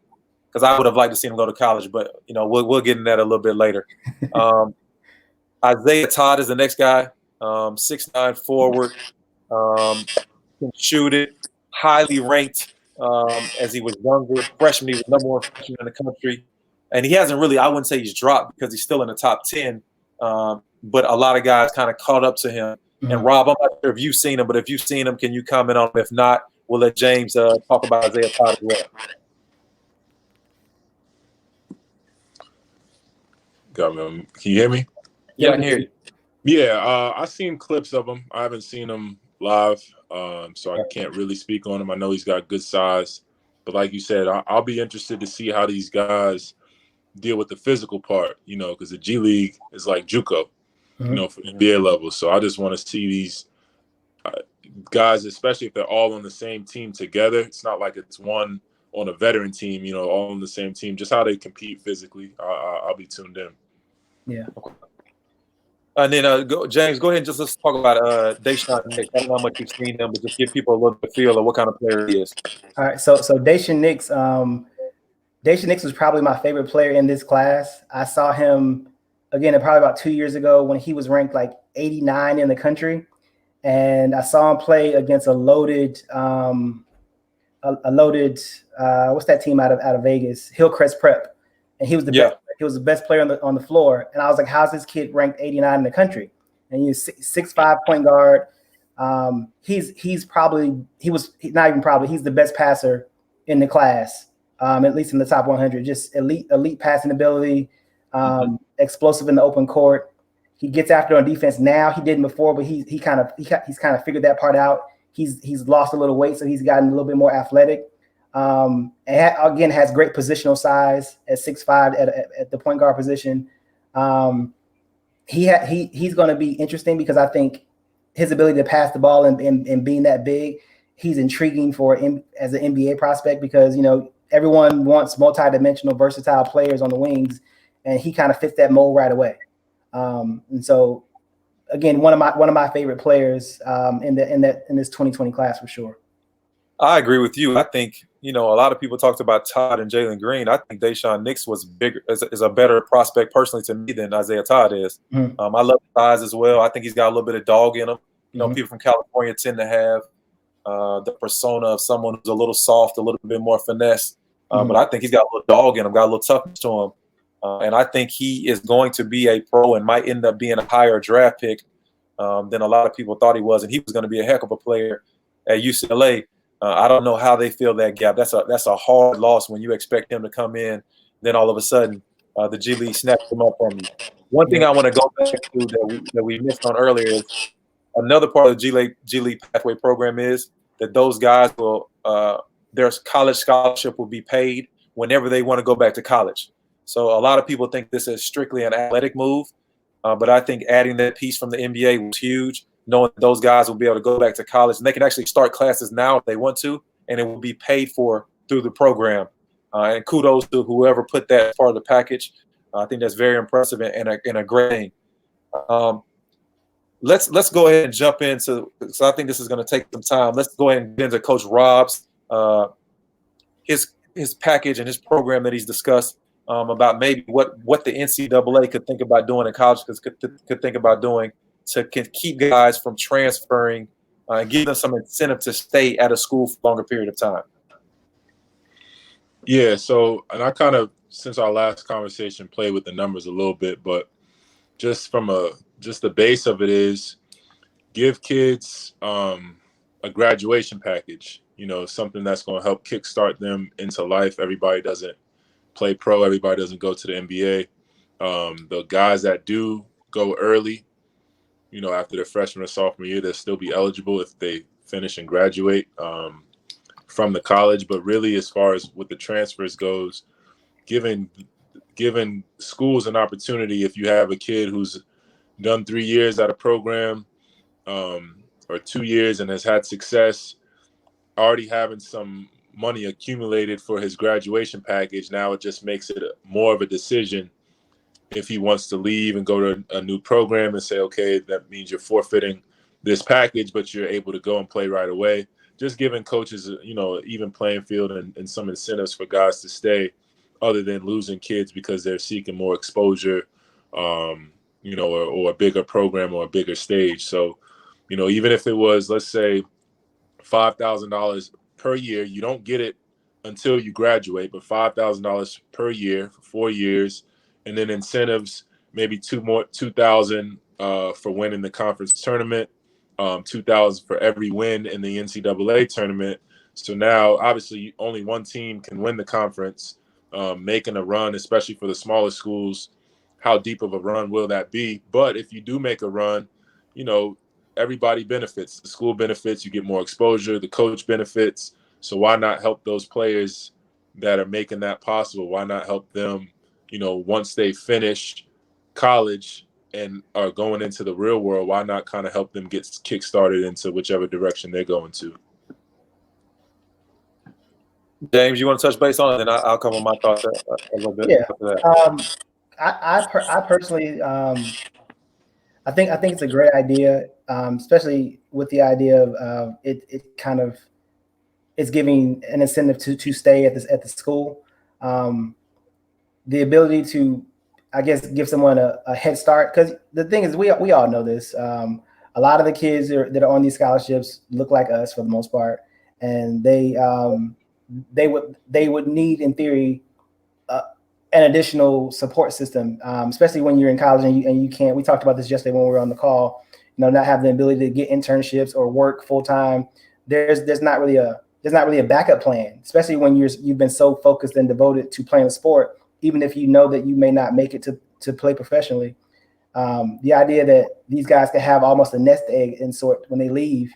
Because I would have liked to see him go to college, but you know we'll get in that a little bit later. Isaiah Todd is the next guy. 6'9" forward, can shoot it. Highly ranked as he was younger. Freshman, he was #1 freshman in the country, and he hasn't really. I wouldn't say he's dropped because he's still in the top 10. But a lot of guys kind of caught up to him. Mm-hmm. And Rob, I'm not sure if you've seen him, but if you've seen him, can you comment on him? If not, we'll let James talk about Isaiah Todd as well. Got me. Can you hear me? Yeah, I can hear you. Yeah, I've seen clips of him. I haven't seen him live, so I can't really speak on him. I know he's got good size, but like you said, I'll be interested to see how these guys deal with the physical part, you know, because the G League is like JUCO, you know, for NBA level. So I just want to see these guys, especially if they're all on the same team together. It's not like it's one on a veteran team, you know, all on the same team. Just how they compete physically. I'll be tuned in. Yeah. Okay. And then James, go ahead and let's talk about Daishen Nix. I don't know how much you've seen him, but just give people a little bit of feel of what kind of player he is. All right. So Daishen Nix, Daishen Nix was probably my favorite player in this class. I saw him again probably about 2 years ago when he was ranked like 89 in the country, and I saw him play against a loaded what's that team out of Vegas? Hillcrest Prep, and he was the best. He was the best player on the floor, and I was like, "How's this kid ranked 89 in the country?" And he's 6'5" point guard. He's not even probably he's the best passer in the class, at least in the top 100. Just elite passing ability, explosive in the open court. He gets after on defense now. He didn't before, but he's kind of figured that part out. He's lost a little weight, so he's gotten a little bit more athletic. And again, has great positional size at 6'5" at the point guard position. He's going to be interesting because I think his ability to pass the ball and being that big, he's intriguing as an NBA prospect because, you know, everyone wants multi-dimensional, versatile players on the wings, and he kind of fits that mold right away. And so, again, one of my favorite players in this 2020 class for sure. I agree with you. I think, you know, a lot of people talked about Todd and Jalen Green. I think Daishen Nix was bigger, is a better prospect personally to me than Isaiah Todd is. I love his size as well. I think he's got a little bit of dog in him. You know, people from California tend to have the persona of someone who's a little soft, a little bit more finesse. But I think he's got a little dog in him, got a little toughness to him. And I think he is going to be a pro and might end up being a higher draft pick than a lot of people thought he was. And he was going to be a heck of a player at UCLA. I don't know how they fill that gap. That's a hard loss when you expect him to come in, then all of a sudden the G League snaps him up from you. One thing I want to go back to that we missed on earlier is another part of the G League pathway program is that those guys will their college scholarship will be paid whenever they want to go back to college. So a lot of people think this is strictly an athletic move, but I think adding that piece from the NBA was huge, knowing that those guys will be able to go back to college and they can actually start classes now if they want to, and it will be paid for through the program. And kudos to whoever put that as part of the package. I think that's very impressive and a great thing. Let's go ahead and jump into, so I think this is going to take some time. Let's go ahead and get into Coach Rob's his package and his program that he's discussed about maybe what the NCAA could think about doing and colleges could think about doing to keep guys from transferring and give them some incentive to stay at a school for a longer period of time. Yeah, so, and I kind of, since our last conversation, played with the numbers a little bit, but just the base of it is give kids a graduation package, something that's going to help kickstart them into life. Everybody doesn't play pro. Everybody doesn't go to the NBA. The guys that do go early, after their freshman or sophomore year, they'll still be eligible if they finish and graduate from the college. But really, as far as with the transfers goes, giving schools an opportunity, if you have a kid who's done 3 years at a program or 2 years and has had success, already having some money accumulated for his graduation package, now it just makes it more of a decision if he wants to leave and go to a new program and say, okay, that means you're forfeiting this package, but you're able to go and play right away. Just giving coaches, even playing field and some incentives for guys to stay, other than losing kids because they're seeking more exposure, or a bigger program or a bigger stage. So, even if it was, let's say, $5,000 per year, you don't get it until you graduate, but $5,000 per year for 4 years, and then incentives, maybe $2,000 for winning the conference tournament, $2,000 for every win in the NCAA tournament. So now, obviously, only one team can win the conference. Making a run, especially for the smaller schools, how deep of a run will that be? But if you do make a run, everybody benefits. The school benefits, you get more exposure, the coach benefits. So why not help those players that are making that possible? Why not help them, once they finish college and are going into the real world, why not kind of help them get kick-started into whichever direction they're going to? James, you want to touch base on it, and I'll cover my thoughts a little bit. Yeah. I personally, I think it's a great idea, especially with the idea of it kind of is giving an incentive to stay at the school. The ability to, I guess, give someone a head start, because the thing is, we all know this. A lot of the kids that are on these scholarships look like us for the most part, and they would need, in theory, an additional support system, especially when you're in college and you can't. We talked about this yesterday when we were on the call. Not have the ability to get internships or work full time. There's not really a backup plan, especially when you've been so focused and devoted to playing a sport. Even if you know that you may not make it to play professionally, the idea that these guys can have almost a nest egg in sort when they leave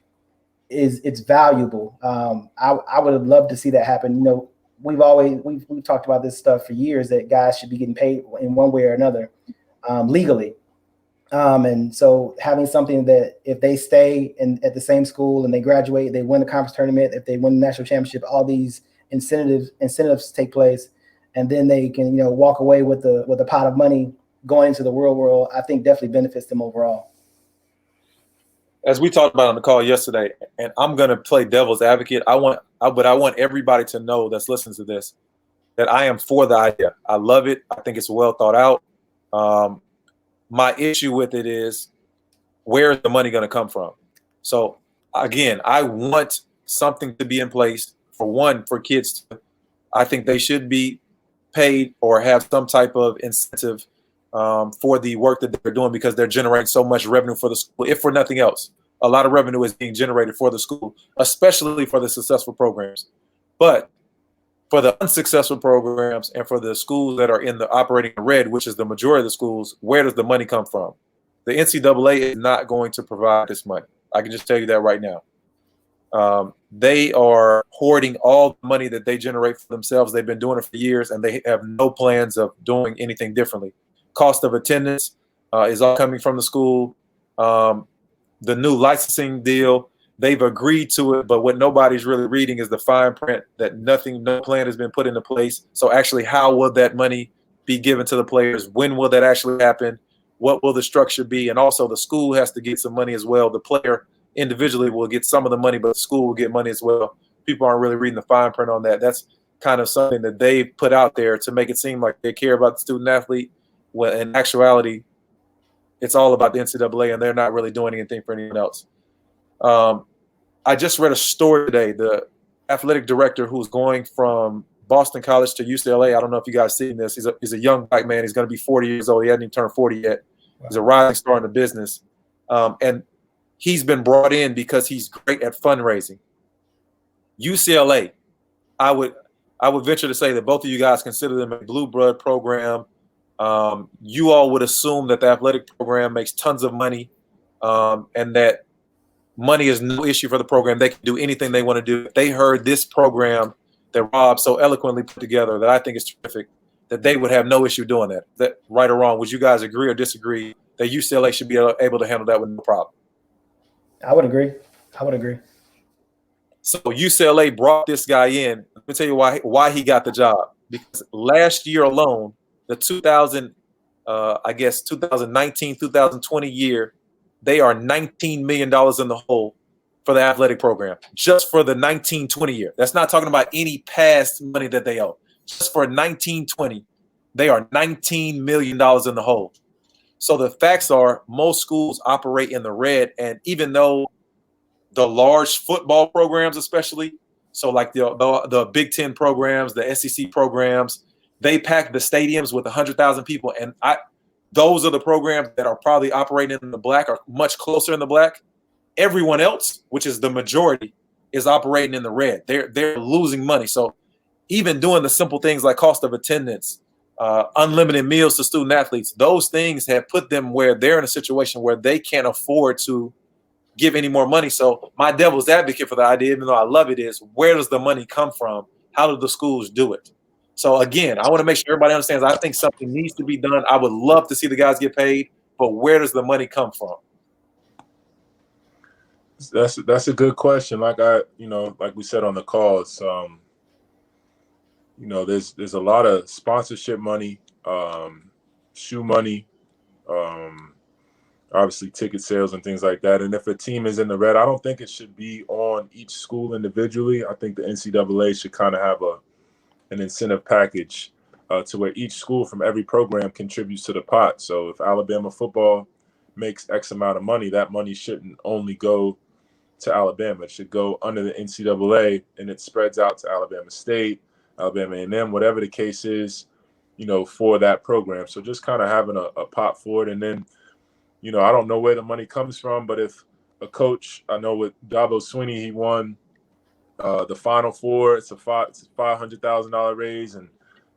it's valuable. I would have loved to see that happen. We've talked about this stuff for years, that guys should be getting paid in one way or another, legally. And so having something that if they stay at the same school and they graduate, they win the conference tournament, if they win the national championship, all these incentives take place, and then they can, walk away with a pot of money going into the real world, I think definitely benefits them overall. As we talked about on the call yesterday, and I'm going to play devil's advocate, I want everybody to know that's listening to this that I am for the idea. I love it. I think it's well thought out. My issue with it is, where is the money going to come from? So again, I want something to be in place for kids. I think they should be paid or have some type of incentive for the work that they're doing because they're generating so much revenue for the school. If for nothing else, a lot of revenue is being generated for the school, especially for the successful programs. But for the unsuccessful programs and for the schools that are in the operating red, which is the majority of the schools, where does the money come from? The NCAA is not going to provide this money. I can just tell you that right now. They are hoarding all the money that they generate for themselves. They've been doing it for years, and they have no plans of doing anything differently. Cost of attendance is all coming from the school. The new licensing deal, they've agreed to it, but what nobody's really reading is the fine print that no plan has been put into place. So actually, how will that money be given to the players? When will that actually happen? What will the structure be? And also the school has to get some money as well. The player individually will get some of the money, but the school will get money as well. People aren't really reading the fine print on that. That's kind of something that they put out there to make it seem like they care about the student athlete. Well, in actuality, it's all about the NCAA, and they're not really doing anything for anyone else. I just read a story today. The athletic director who's going from Boston College to UCLA, I don't know if you guys seen this. He's a young black man. He's going to be 40 years old. He hasn't even turned 40 yet. Wow. He's a rising star in the business. And he's been brought in because he's great at fundraising. UCLA, I would venture to say that both of you guys consider them a blue blood program. You all would assume that the athletic program makes tons of money, and that money is no issue for the program. They can do anything they want to do. If they heard this program that Rob so eloquently put together that I think is terrific, that they would have no issue doing that. That right or wrong, would you guys agree or disagree that UCLA should be able to handle that with no problem? I would agree. So UCLA brought this guy in. Let me tell you why he got the job. Because last year alone, the 2019, 2020 year, they are $19 million in the hole for the athletic program, just for the 19-20 year. That's not talking about any past money that they owe. Just for 19-20, they are $19 million in the hole. So the facts are most schools operate in the red, and even though the large football programs especially, so like the Big Ten programs, the SEC programs, they pack the stadiums with 100,000 people, and those are the programs that are probably operating in the black or much closer in the black. Everyone else, which is the majority, is operating in the red. They're losing money. So even doing the simple things like cost of attendance, unlimited meals to student athletes, those things have put them where they're in a situation where they can't afford to give any more money. So my devil's advocate for the idea, even though I love it, is where does the money come from? How do the schools do it? So again, I want to make sure everybody understands. I think something needs to be done. I would love to see the guys get paid, but where does the money come from? That's a good question. Like we said on the call, it's there's a lot of sponsorship money, shoe money, obviously ticket sales and things like that. And if a team is in the red, I don't think it should be on each school individually. I think the NCAA should kind of have an incentive package to where each school from every program contributes to the pot. So if Alabama football makes X amount of money, that money shouldn't only go to Alabama. It should go under the NCAA, and it spreads out to Alabama State, Alabama A&M, whatever the case is, for that program. So just kind of having a pot for it. And then, I don't know where the money comes from, but if a coach, I know with Dabo Swinney, he won the Final Four, it's a $500,000 raise, and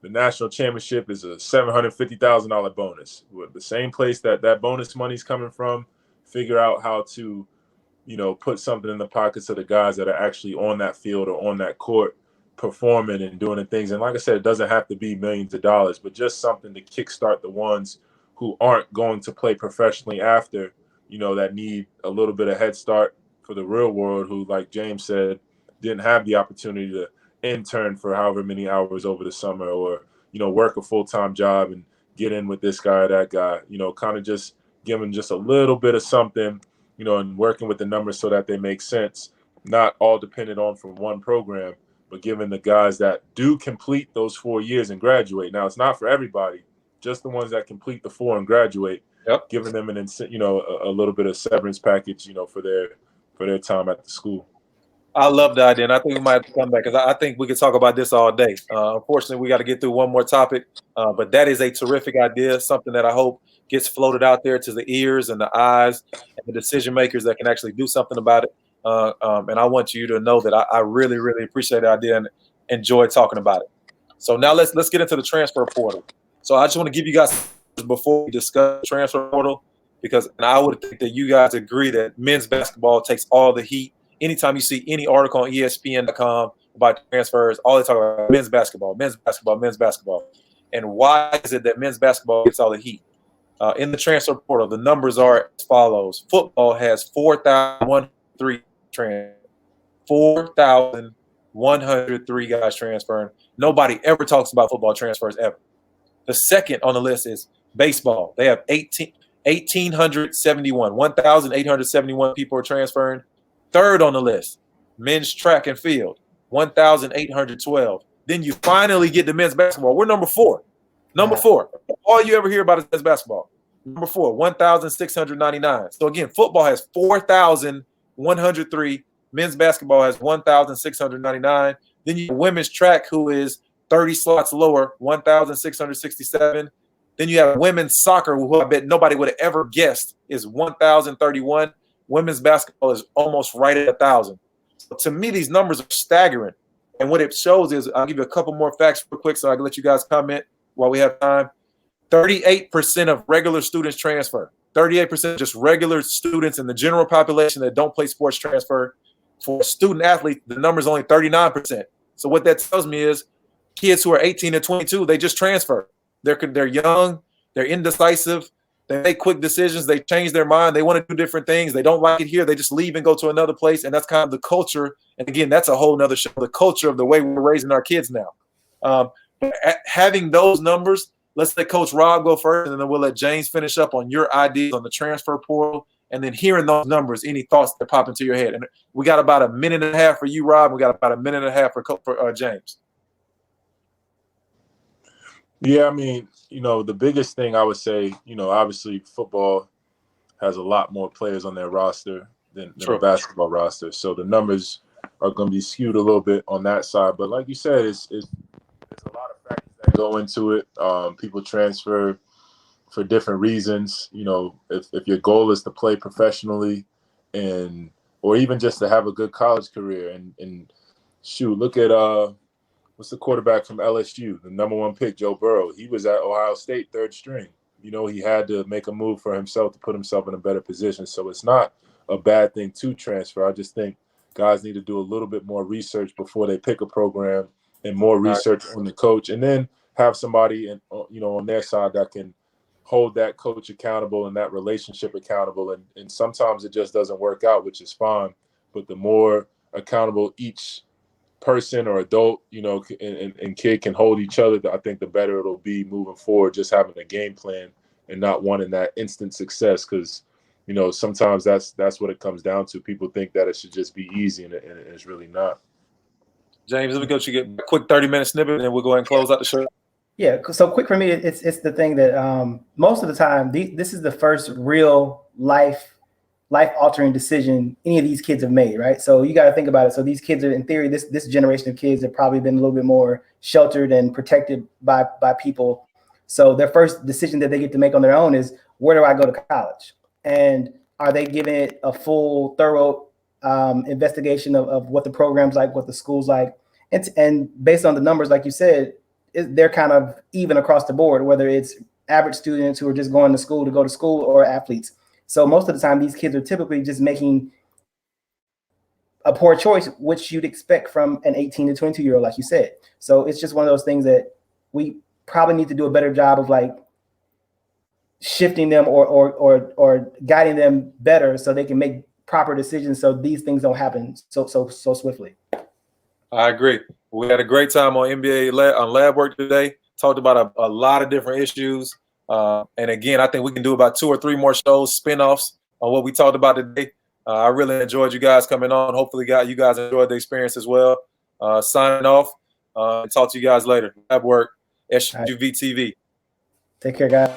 the national championship is a $750,000 bonus. With the same place that bonus money is coming from, figure out how to, put something in the pockets of the guys that are actually on that field or on that court performing and doing the things. And like I said, it doesn't have to be millions of dollars, but just something to kickstart the ones who aren't going to play professionally after, that need a little bit of head start for the real world, who, like James said, didn't have the opportunity to intern for however many hours over the summer or, work a full-time job and get in with this guy or that guy, kind of just giving just a little bit of something, and working with the numbers so that they make sense, not all dependent on from one program, but giving the guys that do complete those 4 years and graduate. Now, it's not for everybody, just the ones that complete the 4 and graduate, Yep. Giving them a little bit of severance package, for their time at the school. I love the idea, and I think we might have to come back because I think we could talk about this all day. Unfortunately, we got to get through one more topic, but that is a terrific idea, something that I hope gets floated out there to the ears and the eyes and the decision makers that can actually do something about it. And I want you to know that I really, really appreciate the idea and enjoy talking about it. So now let's get into the transfer portal. So I just want to give you guys, before we discuss the transfer portal, because and I would think that you guys agree that men's basketball takes all the heat. Anytime you see any article on ESPN.com about transfers, all they talk about men's basketball, men's basketball, men's basketball. And why is it that men's basketball gets all the heat? In the transfer portal, the numbers are as follows. Football has 4,103 transfers. 4,103 guys transferring. Nobody ever talks about football transfers ever. The second on the list is baseball. They have 1,871 people are transferring. Third on the list, men's track and field, 1,812. Then you finally get to men's basketball. We're number 4. Number 4. All you ever hear about is men's basketball. Number 4, 1,699. So again, football has 4,103. Men's basketball has 1,699. Then you have women's track, who is 30 slots lower, 1,667. Then you have women's soccer, who I bet nobody would have ever guessed is 1,031. Women's basketball is almost right at 1,000. So to me, these numbers are staggering. And what it shows is, I'll give you a couple more facts real quick so I can let you guys comment while we have time. 38% of regular students transfer. 38% just regular students in the general population that don't play sports transfer. For student athletes, the number is only 39%. So what that tells me is kids who are 18 to 22, they just transfer. They're young, they're indecisive, they make quick decisions, they change their mind, they want to do different things, they don't like it here, they just leave and go to another place, and that's kind of the culture. And again, that's a whole nother show, the culture of the way we're raising our kids now. Having those numbers, let's let Coach Rob go first, and then we'll let James finish up on your ideas on the transfer portal. And then hearing those numbers, any thoughts that pop into your head. And we got about a minute and a half for you, Rob. We got about a minute and a half for James. Yeah, I mean, the biggest thing I would say, obviously football has a lot more players on their roster than the basketball roster. So the numbers are going to be skewed a little bit on that side. But like you said, it's a lot of factors that go into it. People transfer for different reasons. If your goal is to play professionally or even just to have a good college career and shoot, look at what's the quarterback from LSU, the number 1 pick, Joe Burrow. He was at Ohio State 3rd string. He had to make a move for himself to put himself in a better position. So it's not a bad thing to transfer. I just think guys need to do a little bit more research before they pick a program and more research on the coach, and then have somebody on their side that can hold that coach accountable and that relationship accountable. And sometimes it just doesn't work out, which is fine. But the more accountable each person or adult, and kid can hold each other, I think the better it'll be moving forward, just having a game plan and not wanting that instant success. Because, sometimes that's what it comes down to. People think that it should just be easy, and it's really not. James, let me go. You get a quick 30-minute snippet, and we'll go ahead and close out the show. Yeah, so quick for me, it's the thing that most of the time, this is the first real life-altering decision any of these kids have made, right? So you got to think about it. So these kids are, in theory, this generation of kids have probably been a little bit more sheltered and protected by people. So their first decision that they get to make on their own is, where do I go to college? And are they giving it a full, thorough investigation of what the program's like, what the school's like? And based on the numbers, like you said, they're kind of even across the board, whether it's average students who are just going to go to school or athletes. So most of the time, these kids are typically just making a poor choice, which you'd expect from an 18 to 22-year-old, like you said. So it's just one of those things that we probably need to do a better job of, like, shifting them or guiding them better so they can make proper decisions, so these things don't happen so swiftly. I agree. We had a great time on NBA on LaBWork today. Talked about a lot of different issues. And again, I think we can do about 2 or 3 more shows, spinoffs on what we talked about today. I really enjoyed you guys coming on. Hopefully, you guys enjoyed the experience as well. Signing off. Talk to you guys later. LaBWork, SUV TV. Take care, guys.